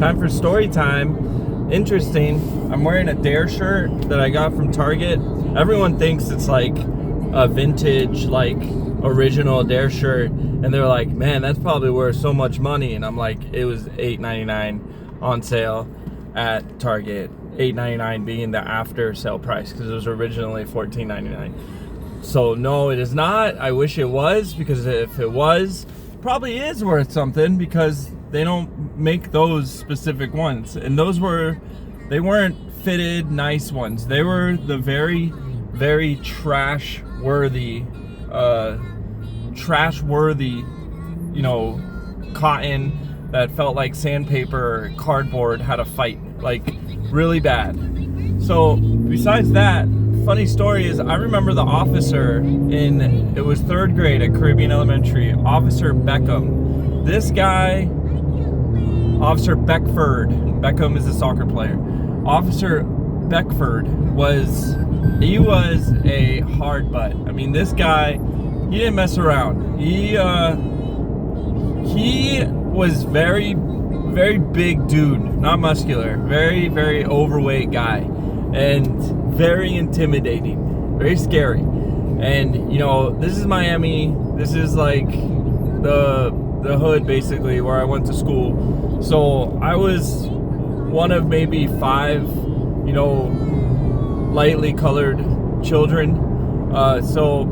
Time for story time. Interesting. I'm wearing a D.A.R.E shirt that I got from Target. Everyone thinks it's like a vintage, like original D.A.R.E shirt, and they're like, man, that's probably worth so much money. And I'm like, it was $8.99 on sale at Target. $8.99 being the after sale price, because it was originally $14.99. So no, it is not. I wish it was, because if it was, it probably is worth something, because they don't make those specific ones. And they weren't fitted nice ones. They were the very, very trash worthy, you know, cotton that felt like sandpaper or cardboard had a fight, like really bad. So besides that, funny story is, I remember the officer it was 3rd grade at Caribbean Elementary, Officer Beckham. This guy, Officer Beckham is a soccer player. Officer Beckford was a hard butt. I mean, this guy, he didn't mess around. He was very, very big dude, not muscular, very, very overweight guy, and very intimidating, very scary. And you know, this is Miami. This is like the hood, basically, where I went to school. So I was one of maybe 5, you know, lightly colored children. So,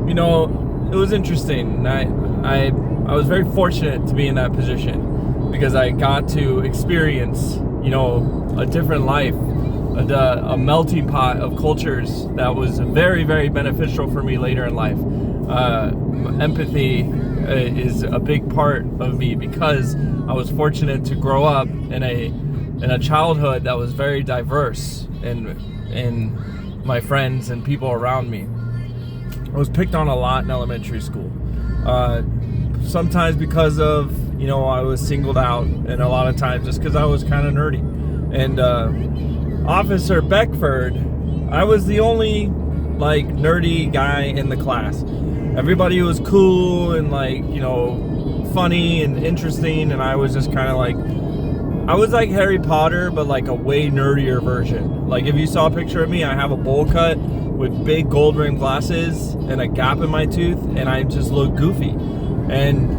you know, it was interesting. I was very fortunate to be in that position, because I got to experience, you know, a different life, a melting pot of cultures that was very, very beneficial for me later in life. Empathy is a big part of me, because I was fortunate to grow up in a childhood that was very diverse in my friends and people around me. I was picked on a lot in elementary school. Sometimes because of, you know, I was singled out, and a lot of times just because I was kind of nerdy. And Officer Beckford, I was the only like nerdy guy in the class. Everybody was cool and, like, you know, funny and interesting, and I was just kind of like, I was like Harry Potter, but like a way nerdier version. Like, if you saw a picture of me, I have a bowl cut with big gold rimmed glasses and a gap in my tooth, and I just look goofy. And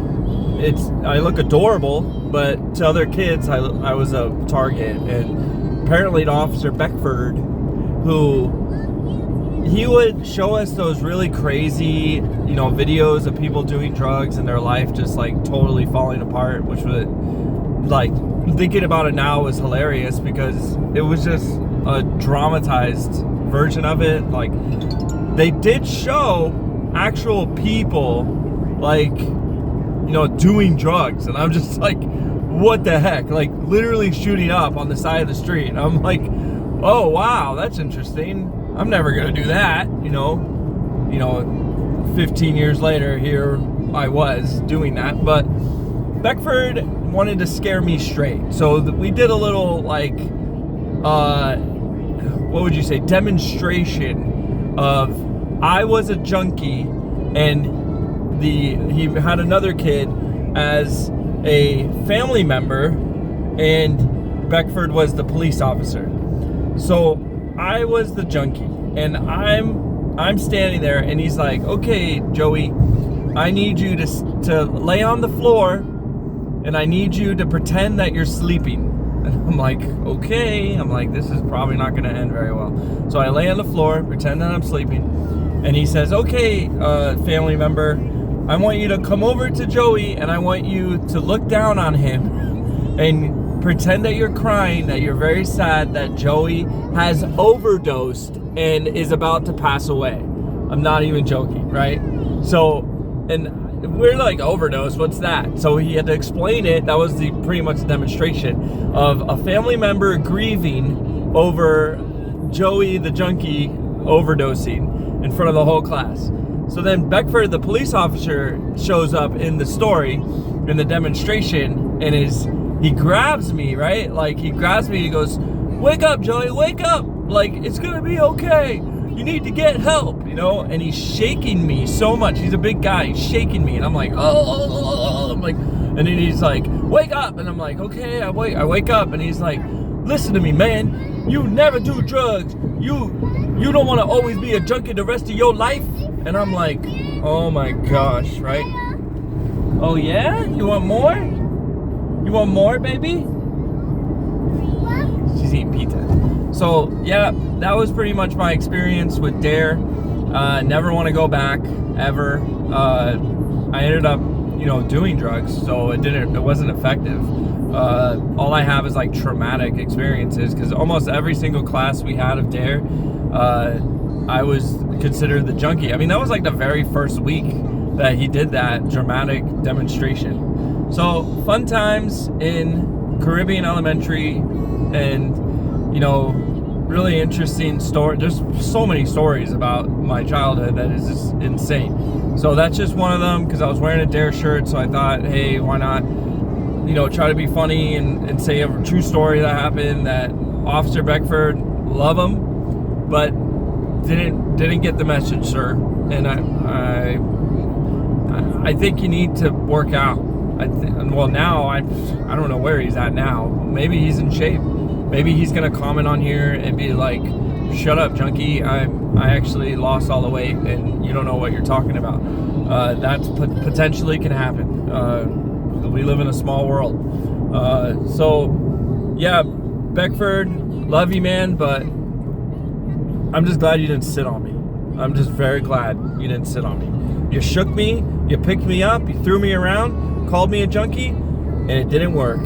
I look adorable, but to other kids, I was a target. And apparently to Officer Beckford, he would show us those really crazy, you know, videos of people doing drugs and their life just like totally falling apart, which would, like, thinking about it now was hilarious, because it was just a dramatized version of it. Like, they did show actual people, like, you know, doing drugs, and I'm just like, what the heck? Like, literally shooting up on the side of the street. And I'm like, oh wow, that's interesting. I'm never gonna do that, you know. 15 years later, here I was doing that. But Beckford wanted to scare me straight, so we did a little, like, what would you say, demonstration of, I was a junkie, and he had another kid as a family member, and Beckford was the police officer. So I was the junkie, and I'm standing there, and he's like, okay, Joey, I need you to lay on the floor, and I need you to pretend that you're sleeping. And I'm like, okay. I'm like, this is probably not going to end very well. So I lay on the floor, pretend that I'm sleeping, and he says, okay, family member, I want you to come over to Joey, and I want you to look down on him and pretend that you're crying, that you're very sad, that Joey has overdosed and is about to pass away. I'm not even joking, right? So, and we're like, overdose, what's that? So he had to explain it. That was pretty much the demonstration of a family member grieving over Joey the junkie overdosing in front of the whole class. So then Beckford, the police officer, shows up in the story, in the demonstration, and he grabs me, right? Like, he grabs me, he goes, wake up, Joey, wake up. Like, it's gonna be okay. You need to get help, you know? And he's shaking me so much. He's a big guy, he's shaking me. And I'm like, oh. I'm like, And then he's like, wake up. And I'm like, okay, I wake up. And he's like, listen to me, man. You never do drugs. You don't want to always be a junkie the rest of your life. And I'm like, oh my gosh, right? Oh yeah? You want more? You want more, baby? She's eating pizza. So yeah, that was pretty much my experience with D.A.R.E. Never want to go back ever. I ended up, doing drugs, so it wasn't effective. All I have is like traumatic experiences, because almost every single class we had of D.A.R.E., I was considered the junkie. I mean, that was like the very first week that he did that dramatic demonstration. So fun times in Caribbean Elementary, and really interesting story. There's so many stories about my childhood that is just insane. So that's just one of them, because I was wearing a D.A.R.E. shirt, so I thought, hey, why not try to be funny and say a true story that happened, that Officer Beckford, love him, but didn't get the message, sir. And I think you need to work out. Now I don't know where he's at now. Maybe he's in shape. Maybe he's gonna comment on here and be like, shut up, junkie, I actually lost all the weight and you don't know what you're talking about. That potentially can happen. We live in a small world. So yeah, Beckford, love you, man, but I'm just glad you didn't sit on me. I'm just very glad you didn't sit on me. You shook me, you picked me up, you threw me around, called me a junkie, and it didn't work.